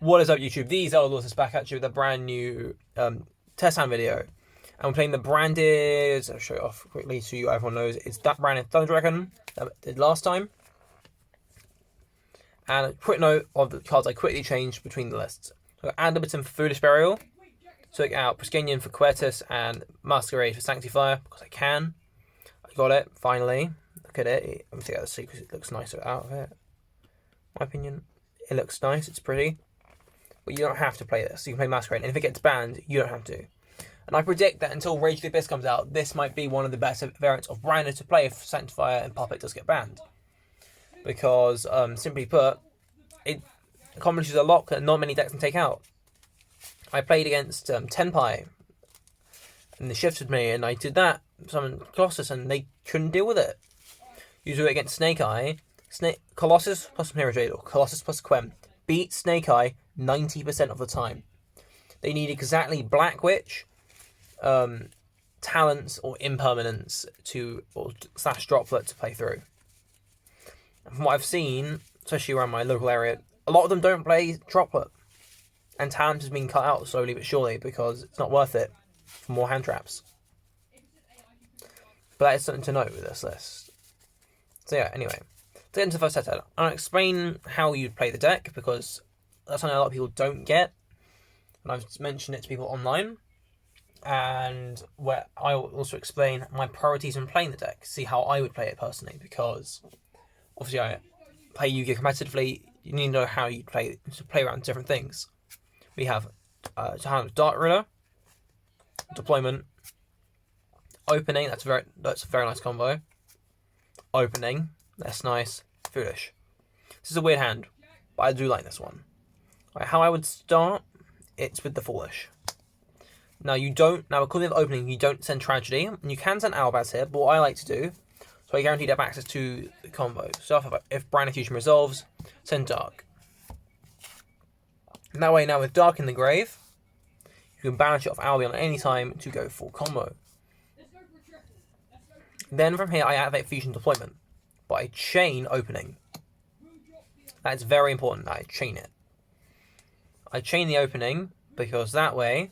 What is up, YouTube? These are Lawsons back at you with a brand new test hand video. And we're playing the branded, I'll show it off quickly so you everyone knows, it's that branded Thunder Dragon that I did last time. And a quick note of the cards I quickly changed between the lists. So I got Adliberton for Foolish Burial, took out Priscanian for Quertus, and Masquerade for Sanctifier, because I can. I got it, finally. Look at it. Let me take out the secret, it looks nicer out of it. My opinion, it looks nice, it's pretty. But you don't have to play this. You can play Masquerade, and if it gets banned, you don't have to. And I predict that until Rage of the Abyss comes out, this might be one of the best variants of Branded to play if Sanctifier and Puppet does get banned. Because, simply put, it accomplishes a lot that not many decks can take out. I played against Tenpai, and they shifted me, and I did that, summoned Colossus, and they couldn't deal with it. You do it against Snake Eye, Colossus plus Hero Jade, or Colossus plus Quem, beat Snake Eye 90% of the time. They need exactly Black Witch, talents or impermanence or slash droplet to play through. And from what I've seen, especially around my local area, a lot of them don't play droplet. And talent has been cut out slowly but surely because it's not worth it for more hand traps. But that is something to note with this list. So yeah, anyway. To get into the first set, I'll explain how you play the deck because that's something a lot of people don't get. And I've mentioned it to people online. And where I will also explain my priorities in playing the deck. See how I would play it personally. Because obviously I play Yu-Gi-Oh! Competitively. You need to know how you play to play around different things. We have to handle Dark Riddler, Deployment, Opening, that's a very nice combo. Opening, that's nice. Foolish. This is a weird hand, but I do like this one. Right, how I would start, it's with the Foolish. Now according to the opening, you don't send Tragedy, and you can send Albaz here, but what I like to do, so I guarantee to have access to the combo. So if Branded Fusion resolves, send Dark. And that way, now with Dark in the grave, you can banish it off Albion at any time to go full combo. Then from here, I activate Fusion Deployment, but I chain Opening. That's very important that I chain it. I chain the Opening because that way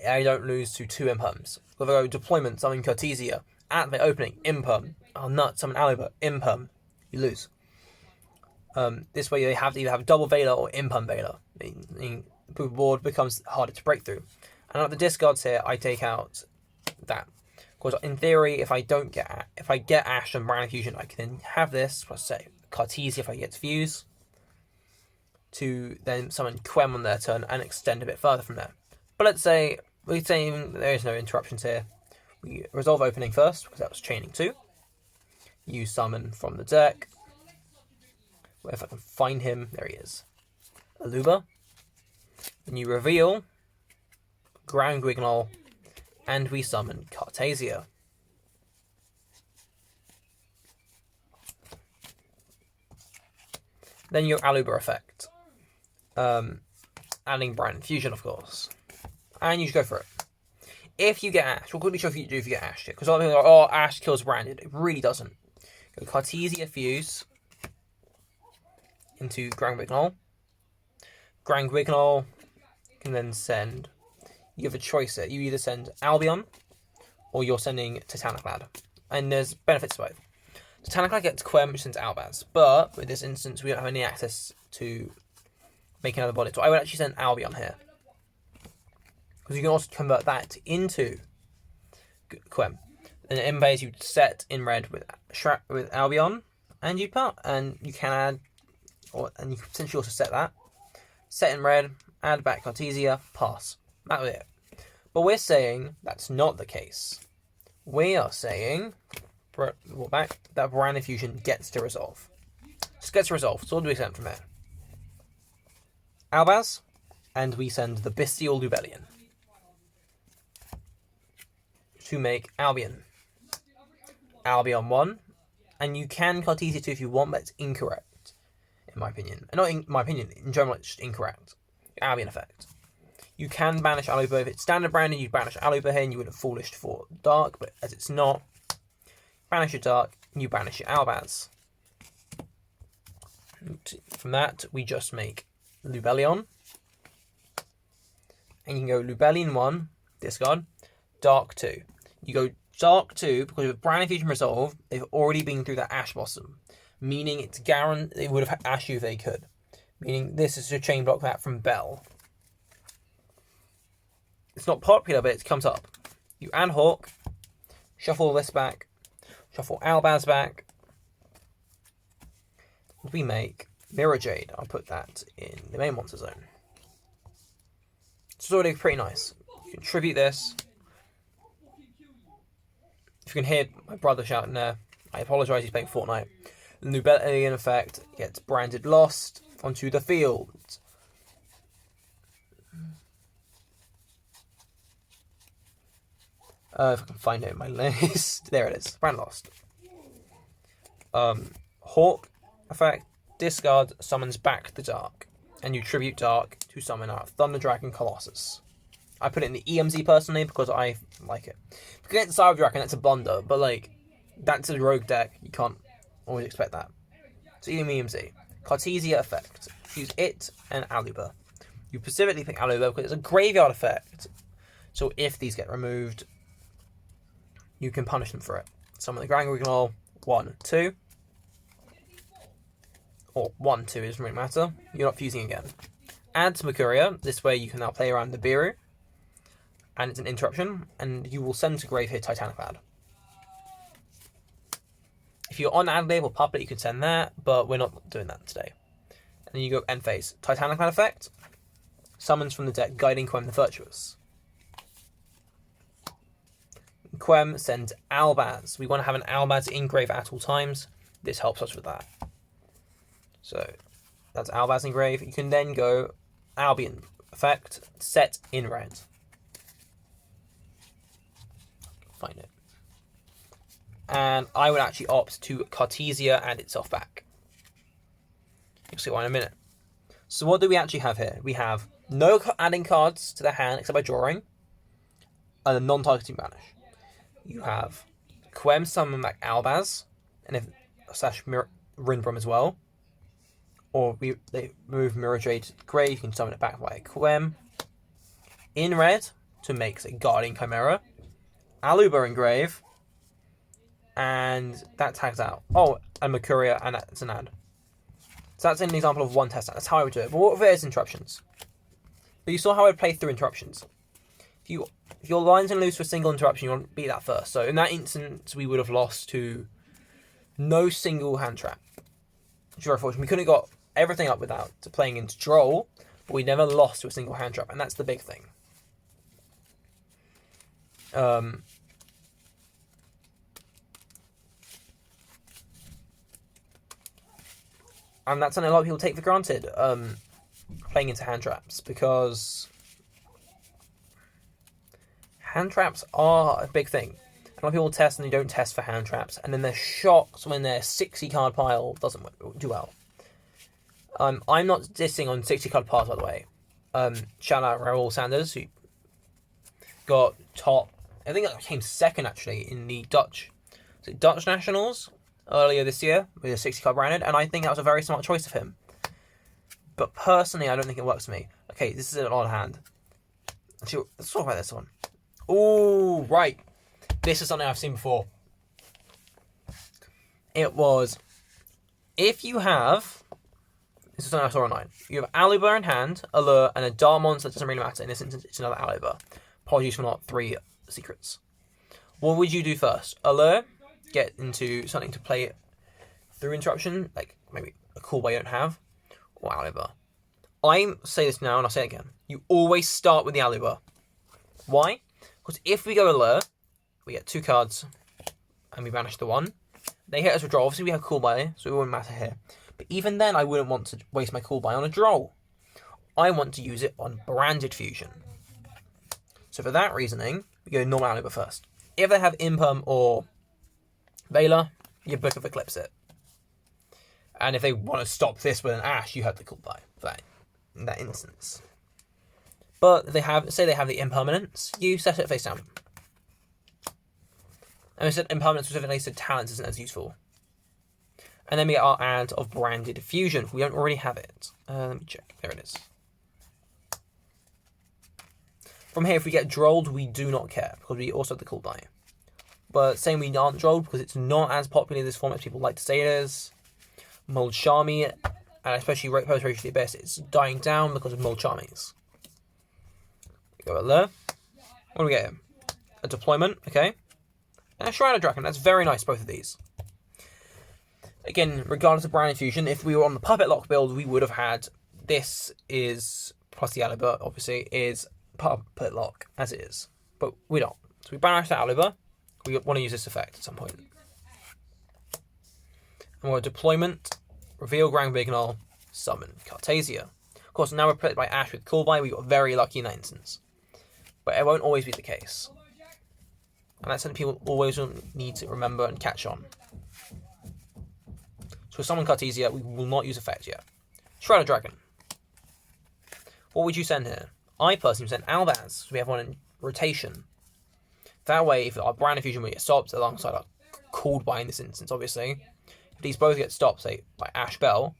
I don't lose to 2 imperms. If I go Deployment, summon Cartesia, activate Opening, imperm. Oh nut, summon Aluber, imperm. You lose. This way they have to either have double Veiler or imperm Veiler. The board becomes harder to break through. And at the discards here, I take out that. Because in theory, if I get Ash and Branded Fusion, I can have this, let's say Cartesia if I get to fuse, to then summon Quem on their turn and extend a bit further from there. But let's say we're saying there is no interruptions here. We resolve Opening first, because that was chaining 2. You summon from the deck. Well, if I can find him, there he is. Aluba. Then you reveal Ground Guignol, and we summon Cartesia. Then your Aluber effect. Adding Branded Fusion, of course. And you just go for it. If you get Ash, we'll quickly show you if you get Ash here. Because a lot of people are like, oh, Ash kills Branded. It really doesn't. Go Cartesia Fuse into Ground Guignol. Ground Guignol can then send. You have a choice here. You either send Albion or you're sending Titaniclad. And there's benefits to both. Titaniclad gets Quem, which sends Albaz. But with this instance, we don't have any access to make another body. So I would actually send Albion here. Because you can also convert that into Quem. And in base, you set in red with Albion. And you can add, and you can potentially also set that. Set in red, add back Cartesia, pass. That was it. But we're saying that's not the case. We are saying that Branded Fusion gets to resolve. Just gets to resolve. So what do we send from there? Albaz, and we send the Bestial Lubellion to make Albion. Albion 1, and you can Cartesia 2 if you want, but it's incorrect, in my opinion. Not in my opinion, in general, it's just incorrect. Albion effect. You can banish Aluber. If it's standard Branded, you'd banish Aluber here and you would have Foolish for Dark, but as it's not, banish your Dark, and you banish your Albaz. And from that, we just make Lubellion, and you can go Lubellian 1, discard, Dark 2. You go Dark 2 because with Branded Fusion Resolve, they've already been through that Ash Blossom, meaning it's guaranteed they would have Ashed you if they could. Meaning this is a chain block that from Bell. It's not popular, but it comes up. You add Hawk, shuffle this back, shuffle Albaz back. We make Mirror Jade. I'll put that in the main monster zone. It's already pretty nice. You can tribute this. If you can hear my brother shouting there, I apologise, he's playing Fortnite. The Lubellian effect gets branded Lost onto the field. If I can find it in my list. There it is. Brand Lost. Hawk effect. Discard summons back the Dark. And you tribute Dark to summon out Thunder Dragon Colossus. I put it in the EMZ personally because I like it. If you get the Cyber Dragon, that's a blunder. But like, that's a rogue deck. You can't always expect that. So EMZ. Cartesia effect. Use it and Aluber. You specifically pick Aluber because it's a graveyard effect. So if these get removed, you can punish them for it. Summon the Grand Grignol 1, 2. Or 1, 2, it doesn't really matter. You're not fusing again. Add to Mercuria. This way you can now play around the Biru. And it's an interruption. And you will send to grave here Titaniclad. If you're on Adlib or Puppet, you can send that. But we're not doing that today. And then you go end phase. Titaniclad effect. Summons from the deck Guiding Quem the Virtuous. Quem sends Albaz. We want to have an Albaz in grave at all times. This helps us with that. So that's Albaz in grave. You can then go Albion effect, set in red. Find it. And I would actually opt to Cartesia add itself back. You'll see why in a minute. So what do we actually have here? We have no adding cards to the hand except by drawing, and a non-targeting banish. You have Quem summon back Albaz, and if Rinbrom as well. Or they move Mirror Jade to the grave, you can summon it back via Quem. In red, to make a Guardian Chimera. Aluber in grave. And that tags out. Oh, and Mercuria, and that's an add. So that's an example of one test. That's how I would do it. But what if there's interruptions? But you saw how I would play through interruptions. If your lines and loose for a single interruption, you want to beat that first. So in that instance, we would have lost to no single hand trap. Which is very fortunate. We couldn't have got everything up without playing into Droll, but we never lost to a single hand trap, and that's the big thing. And that's something a lot of people take for granted, playing into hand traps, because hand traps are a big thing. A lot of people test and they don't test for hand traps, and then they're shocked when their 60 card pile doesn't do well. I'm not dissing on 60 card piles, by the way. Shout out Raoul Sanders, who got top, I think that came second actually in the Dutch Nationals earlier this year with a 60 card branded, and I think that was a very smart choice of him. But personally, I don't think it works for me. Okay, this is an odd hand. Actually, let's talk about this one. Ooh, right. This is something I've seen before. It was, if you have, this is something I saw online. You have Aluber in hand, Allure, and a Dark monster that doesn't really matter. In this instance, it's another Aluber. Apologies for not 3 secrets. What would you do first? Allure, get into something to play through interruption, like maybe a cool way you don't have, or Aluber. I say this now and I'll say it again. You always start with the Aluber. Why? Because if we go Allure, we get 2 cards, and we banish the 1. They hit us with Droll. Obviously, we have Cool Buy, so it wouldn't matter here. But even then, I wouldn't want to waste my Cool Buy on a Droll. I want to use it on Branded Fusion. So for that reasoning, we go normal Aluber first. If they have Imperm or Veiler, you Book of Eclipse it. And if they want to stop this with an Ash, you have the Cool Buy for that, in that instance. But if they have, say they have the Impermanence, you set it face down. And we said Impermanence specifically, so Talents isn't as useful. And then we get our ad of Branded Fusion. We don't already have it. Let me check. There it is. From here, if we get Drolled, we do not care, because we also have the cool buy. But saying we aren't Drolled, because it's not as popular in this format as people like to say it is. Mold Charmy, and especially post Rage of the Abyss, it's dying down because of Mold Charmies. Go over there. What do we get here? A Deployment, okay. And a Shrine of Dragon, that's very nice, both of these. Again, regardless of Brand Infusion, if we were on the Puppet Lock build, we would have had, this is, plus the Aluber, obviously, is Puppet Lock, as it is. But we don't. So we banish that Aluber. We want to use this effect at some point. And we're Deployment, Reveal Grand Bignol, Summon Cartasia. Of course, now we're played by Ash with Cool Buy, we got very lucky in that instance. But it won't always be the case. And that's something people always need to remember and catch on. So Summon Cartasia, we will not use effect yet. Shrine of Dragon. What would you send here? I personally send Albaz, so we have one in rotation. That way, if our Brand Infusion will get stopped alongside our Called By in this instance, obviously, if these both get stopped, say, by Ash Bell,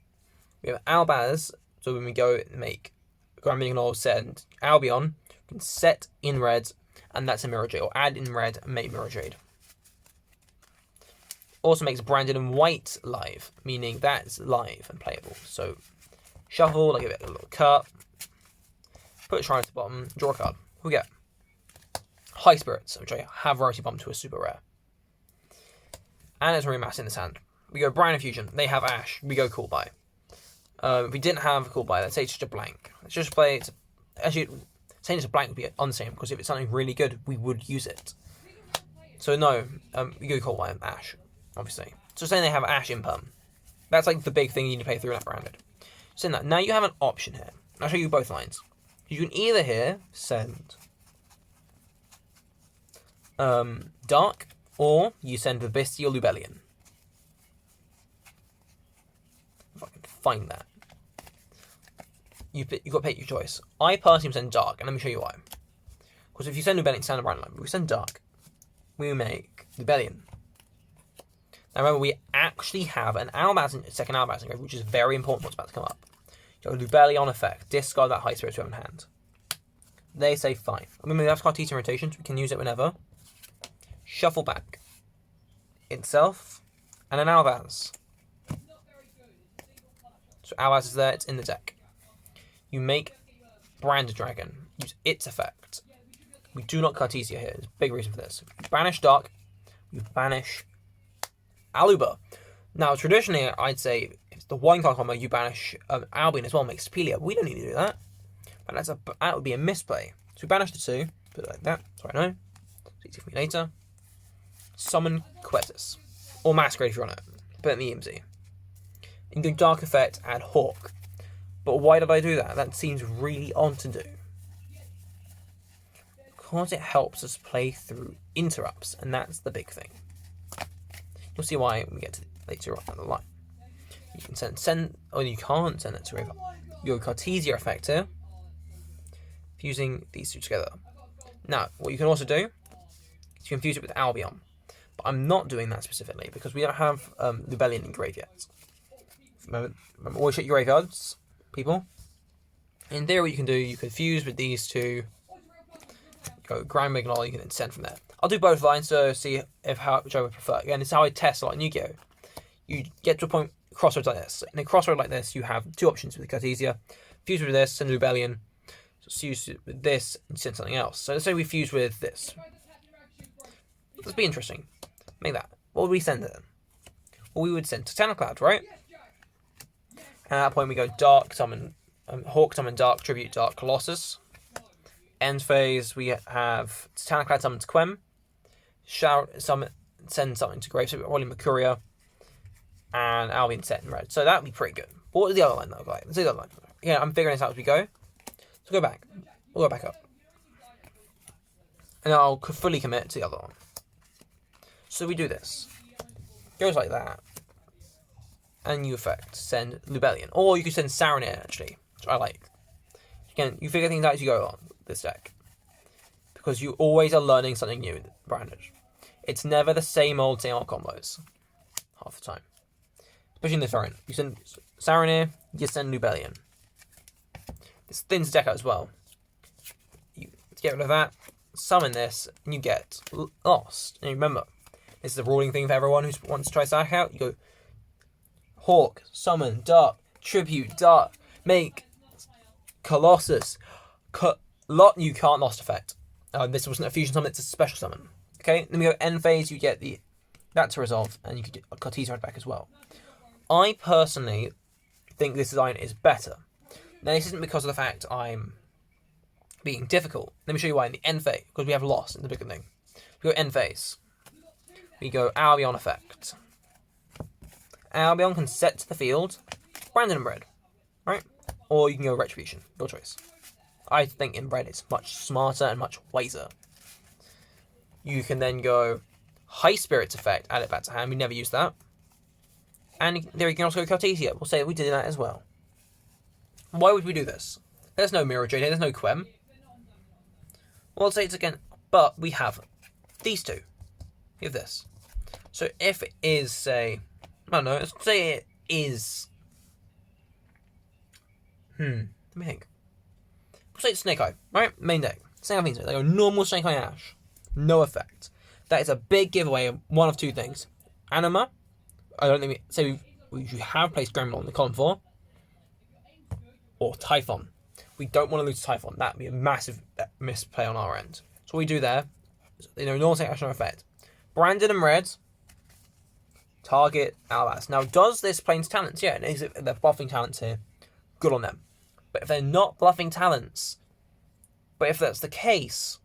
we have Albaz, so when we go and make Grand Bignol send Albion, we can set in red, and that's a Mirror Jade, or add in red and make Mirror Jade. Also makes Branded in White live, meaning that's live and playable. So, shuffle, I give it a little cut, put a Shrine at the bottom, draw a card. What we get? High Spirits, which I have Rarity Bumped to a super rare. And it's Remass in this hand. We go Brand Infusion, they have Ash, we go Cool Buy. If we didn't have Cool Buy, let's say it's just a blank. Let's just play it. Actually, saying it's a blank would be unsane, because if it's something really good, we would use it. So no, we go Cool Buy and Ash, obviously. So saying they have Ash Imperm. That's like the big thing you need to play through in that Branded. So that, now you have an option here. I'll show you both lines. You can either here send Dark, or you send Vibisty or Lubellion. If I can find that. You've got to pick your choice. I personally send Dark, and let me show you why. Because if you send Lubellion, stand Brand line. But if we send Dark, we make Lubellion. Now remember, we actually have an Albaz, second Albaz engraved, which is very important what's about to come up. You go Lubellion effect, discard that High Spirit we have in hand. They say fine. Remember, we have Cartasia in rotation, so we can use it whenever. Shuffle back. Itself, and an Albaz. So Albaz is there, it's in the deck. You make Branded Dragon, use its effect. We do not Cartasia here, there's a big reason for this. You banish Dark, you banish Aluber. Now, traditionally, I'd say if it's the one card combo, you banish Albion as well, make Spelia. We don't need to do that. And that would be a misplay. So we banish the two, put it like that, so I know. It's easy for me later. Summon Quetus. Or Masquerade if you're on it. Put it in the EMZ. You can do Dark Effect, add Hawk. But why did I do that? That seems really odd to do. Because it helps us play through interrupts, and that's the big thing. You'll see why when we get to later on down the line. You can send, or you can't send it to River. Your Cartasia effect here, fusing these two together. Now, what you can also do is you can fuse it with Albion. But I'm not doing that specifically because we don't have Lubellion in grave yet. Remember, always check your graveyards, people. In theory, what you can do, you can fuse with these two. Go Grand Bignol, you can then send from there. I'll do both lines to see which I would prefer. Again, this is how I test a lot in Yu-Gi-Oh! You get to a point, crossroads like this. In a crossroad like this, you have two options with Cartasia. Fuse with this, send Lubellion. So fuse with this, and send something else. So let's say we fuse with this. Let's be interesting. Make that. What would we send then? Well, we would send Titanic Cloud, right? And at that point, we go Dark, Summon, Hawk, Summon Dark, Tribute Dark, Colossus. End phase, we have Titanic Cloud, Summon to Quem. Send something to Grave, so Rolly Mercuria. And Albion set in red. So that would be pretty good. But what does the other line look like? Let's do the other line. Yeah, I'm figuring this out as we go. So go back. We'll go back up. And I'll fully commit to the other one. So we do this. Goes like that. And you effect send Lubellion. Or you could send Saronir, actually. Which I like. Again, you figure things out as you go on this deck. Because you always are learning something new with Branded. It's never the same old combos. Half the time. Especially in this variant. You send Saronir, you send Lubellion. This thins the deck out as well. You to get rid of that, summon this, and you get lost. And remember, this is a ruling thing for everyone who wants to try Sack out. You go Hawk, summon, Dark, Tribute, Dark, make Colossus, you can't lost effect. This wasn't a fusion summon, it's a special summon. Okay, then we go end phase, you get that to resolve, and you can get a Cartesia back as well. I personally think this design is better. Now, this isn't because of the fact I'm being difficult. Let me show you why in the end phase, because we have lost in the beginning. We go end phase. We go Albion effect. Albion can set to the field, Branded Inbred, right? Or you can go Retribution, your choice. I think Inbred is much smarter and much wiser. You can then go High Spirits effect, add it back to hand. We never use that. And there you can also go Cartesia. We'll say we did that as well. Why would we do this? There's no Mirror Jade here, there's no Quem. Well, I'll say it again, but we have these two. We have this. So if it is, say, I don't know, let's say it is... let me think. We'll say it's Snake Eye, right? Main deck. Same thing. They go normal Snake Eye Ash. No effect. That is a big giveaway of one of two things. Anima. I don't think we have placed Gremlin on the column 4. Or Typhon. We don't want to lose Typhon. That would be a massive misplay on our end. So what we do there, normal Snake Ash no effect. Branded and red. Target Albaz. Now, does this play into talents? Yeah, they're buffing talents here. Good on them. But if they're not bluffing talents, but if that's the case,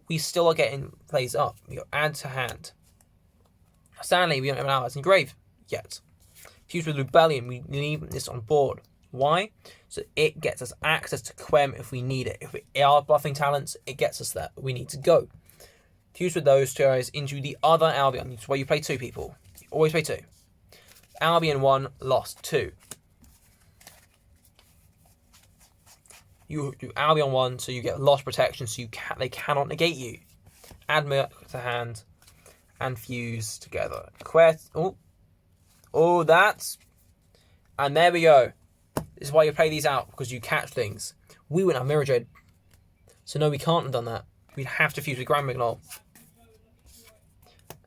we still are getting plays up. We go add to hand. Sadly, we don't have an Albaz in grave yet. Fused with Rebellion, we leave this on board. Why? So it gets us access to Quem if we need it. If we are bluffing talents, it gets us there. We need to go. Fuse with those two guys into the other Albion. It's where you play 2 people. You always play 2. Albion 1, lost 2. You do Albion 1, so you get lost protection, so they cannot negate you. Add Merc to hand and fuse together. That's... And there we go. This is why you play these out, because you catch things. We wouldn't have Mirror Jade. So no, we can't have done that. We'd have to fuse with Grand Mignol.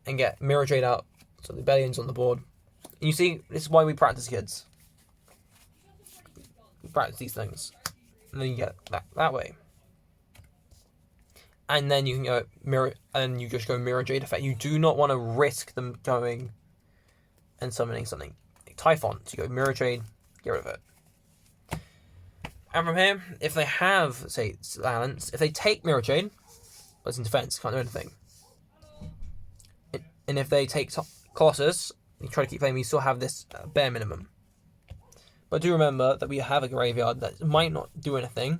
And get Mirror Jade out, so the Rebellion's on the board. And you see, this is why we practice, kids. We practice these things. And then you get that way. And then you can go you just go Mirror Jade effect. You do not want to risk them going and summoning something. Like Typhon, so you go Mirror Jade, get rid of it. And from here, if they have, say, Silence, if they take Mirror Jade, but it's in defense, can't do anything. And if they take Colossus, you try to keep playing, we still have this bare minimum. But do remember that we have a graveyard that might not do anything,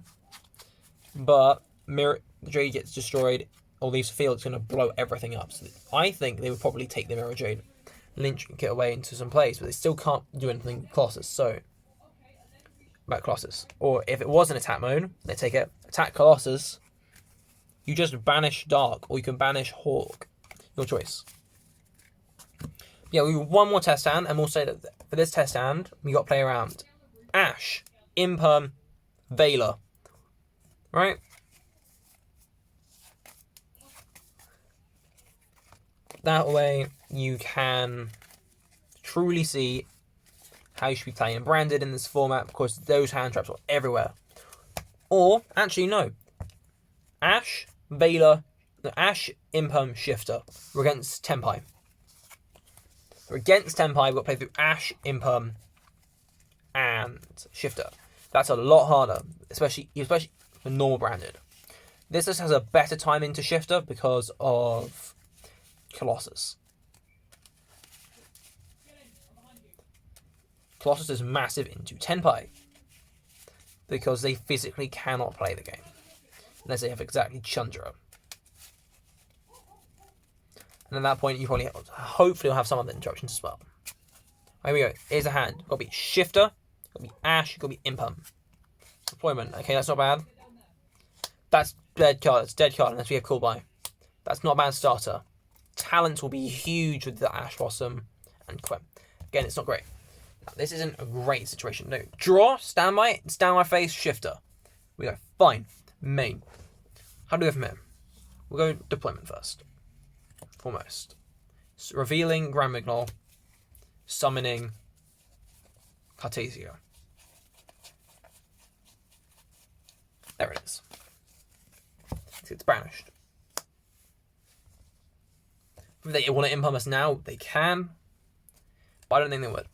but Mirror Jade gets destroyed or leaves the field, it's going to blow everything up. So I think they would probably take the Mirror Jade, Lynch, and get away into some place, but they still can't do anything with Colossus. So, about Colossus. Or if it was an attack mode, they take it, attack Colossus, you just banish Dark, or you can banish Hawk. Your choice. Yeah, we have one more test hand, and we'll say that for this test hand, we got to play around Ash, Imperm, Veiler. Right? That way, you can truly see how you should be playing Branded in this format, because those hand traps are everywhere. Or, actually, no. Ash, Veiler, Ash, Imperm, Shifter. We're against Tenpai. We're against Tenpai, we've got to play through Ash, Imperm, and Shifter. That's a lot harder, especially for normal Branded. This just has a better time into Shifter because of Colossus. Colossus is massive into Tenpai because they physically cannot play the game unless they have exactly Chandra. And at that point, you probably hopefully will have some other interruptions as well. Here we go. Here's a hand. Got to be Shifter. Got to be Ash. Got to be Imperm. Deployment. Okay, that's not bad. That's dead card. It's dead card unless we have Cool Buy. That's not a bad starter. Talent will be huge with the Ash Blossom and Quem. Again, it's not great. Now, this isn't a great situation. No. Draw. Standby. Standby face. Shifter. We go. Fine. Main. How do we go from here? We'll go deployment first. Foremost. So revealing Grand Mignol. Summoning Cartesia. There it is. It's banished. If they want to impalm us now, they can. But I don't think they would.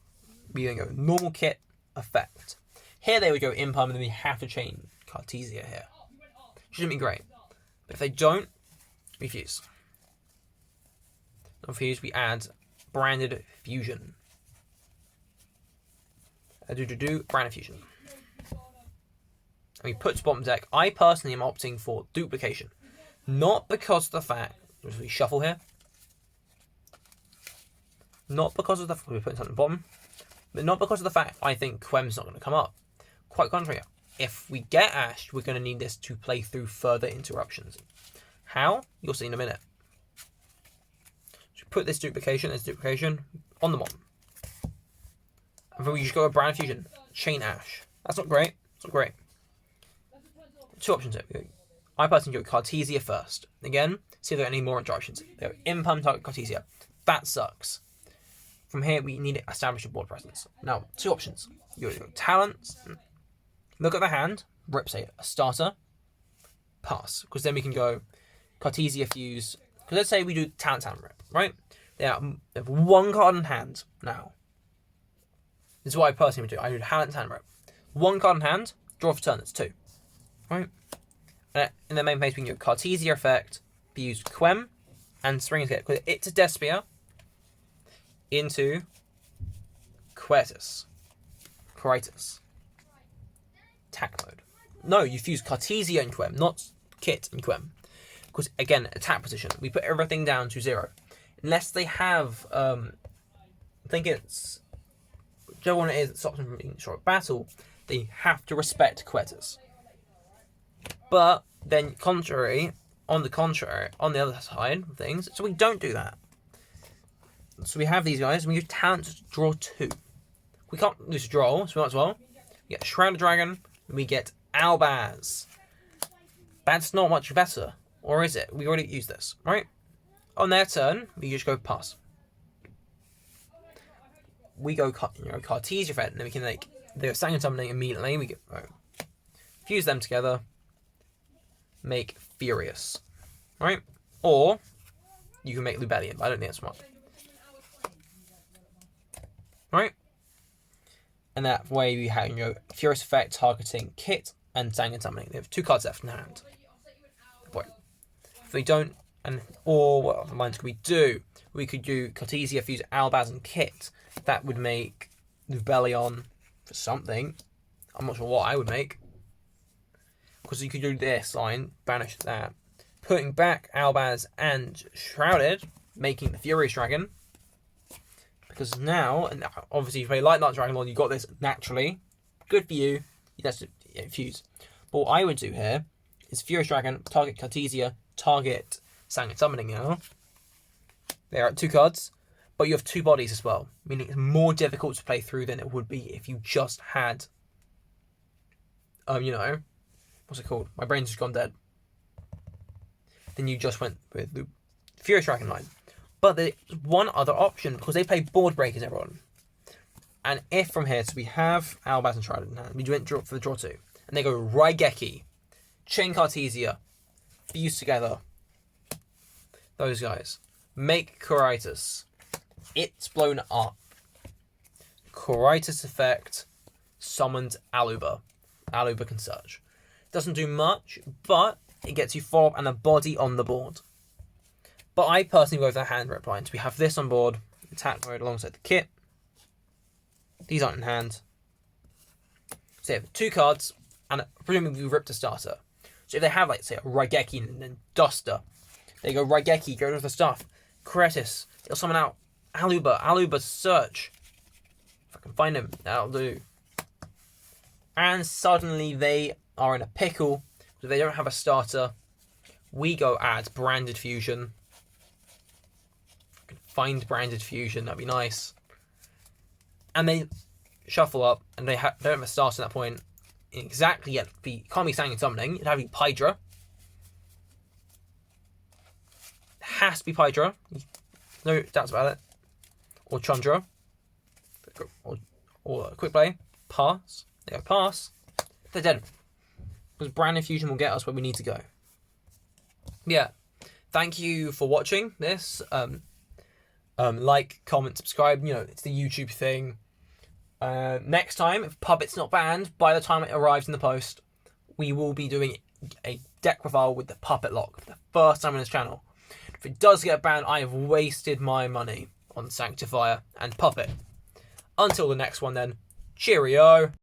We're going to go normal kit effect. Here they would go impalm and then we have to chain Cartesia here. Shouldn't be great. But if they don't, we fuse. On fuse, we add branded fusion. Branded fusion. And we put to bottom deck. I personally am opting for duplication. Not because of the fact, as we shuffle here. Not because of the fact we're putting something at the bottom. But not because of the fact I think Quem's not going to come up. Quite contrary. If we get Ash, we're going to need this to play through further interruptions. How? You'll see in a minute. So put this duplication on the bottom. And then we just go with Brand Fusion. Chain Ash. That's not great. It's not great. Two options here. I personally go Cartesia first. Again, see if there are any more interruptions. They go Impalm target Cartesia. That sucks. From here, we need to establish a board presence. Now, two options. You go talents. Look at the hand. Rip, say, a starter. Pass. Because then we can go Cartesia fuse. Because let's say we do talent rip, right? They have one card in hand now. This is what I personally would do. I do talent rip. One card in hand, draw for turn, that's two. Right? And in the main phase, we can go Cartesia effect, fuse Quem, and Spring Skate. Because it's a Despia into Quietus. Attack mode. No, you fuse Cartesia and Quem, not Kit and Quem. Because, again, attack position. We put everything down to 0. Unless they have, I think it's, whichever one it is that stops them from being short battle, they have to respect Quietus. But, then, on the other side of things, so we don't do that. So we have these guys, and we use talent to draw 2. We can't lose a draw, so we might as well. We get Shrouded Dragon, and we get Albaz. That's not much better. Or is it? We already used this, right? On their turn, we just go pass. We go Cartesia effect, and then we can make the second summoning immediately. We get fuse them together. Make Furious. Right? Or you can make Lubellion, but I don't think that's smart. Right? And that way we have Furious effect targeting Kit and Sanguine Summoning. They have 2 cards left in hand. Point. If we don't, or what other lines could we do? We could do Cartesia, fuse Albaz and Kit. That would make Lubellion for something. I'm not sure what I would make. Because you could do this line, banish that. Putting back Albaz and Shrouded, making the Furious Dragon. Because now, and obviously if you play Light Knight Dragon Lord, you got this naturally. Good for you. That's fuse. But what I would do here is Furious Dragon, target Cartesia, target Sanguine Summoning now. They are at 2 cards, but you have 2 bodies as well, meaning it's more difficult to play through than it would be if you just had, what's it called? My brain's just gone dead. Then you just went with the Furious Dragon line. But there's one other option, because they play Board Breakers, everyone. And if from here, so we have Albaz and Shrouded in hand, we went for the draw 2. And they go Raigeki, Chain Cartesia, fuse together. Those guys. Make Quietus. It's blown up. Quietus effect summons Aluber. Aluber can search. Doesn't do much, but it gets you follow-up and a body on the board. But I personally go for the hand rip lines. We have this on board, attack mode alongside the kit. These aren't in hand. So they have 2 cards, and presumably we ripped a starter. So if they have, like, say, a Raigeki and then Duster, they go Raigeki, go to the stuff. Quietus, they'll summon out Aluber search. If I can find him, that'll do. And suddenly they are in a pickle, so they don't have a starter. We go add Branded Fusion. If I can find Branded Fusion, that'd be nice. And they shuffle up, and they don't have a starter at that point. Exactly yet. Can't be Sanguine Summoning. It'd have to be Pydra. has to be Pydra. No doubts about it. Or Chandra. Or Quick Play. Pass. There you go, pass. They're dead. Because Brand Infusion will get us where we need to go. Yeah. Thank you for watching this. Like, comment, subscribe. You know, it's the YouTube thing. Next time, if Puppet's not banned, by the time it arrives in the post, we will be doing a deck reveal with the Puppet lock for the first time on this channel. If it does get banned, I have wasted my money on Sanctifier and Puppet. Until the next one then, cheerio!